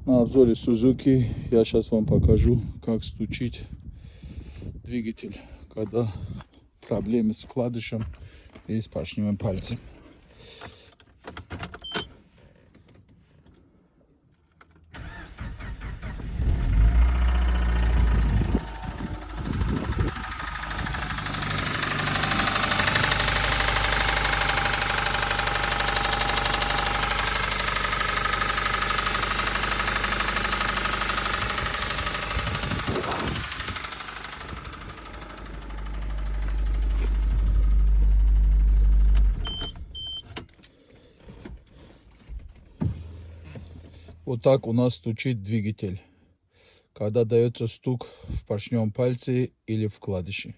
На обзоре Suzuki я сейчас вам покажу, как стучить двигатель, когда проблемы с вкладышем и с поршневым пальцем. Вот так у нас стучит двигатель, когда дается стук в поршневом пальце или вкладыше.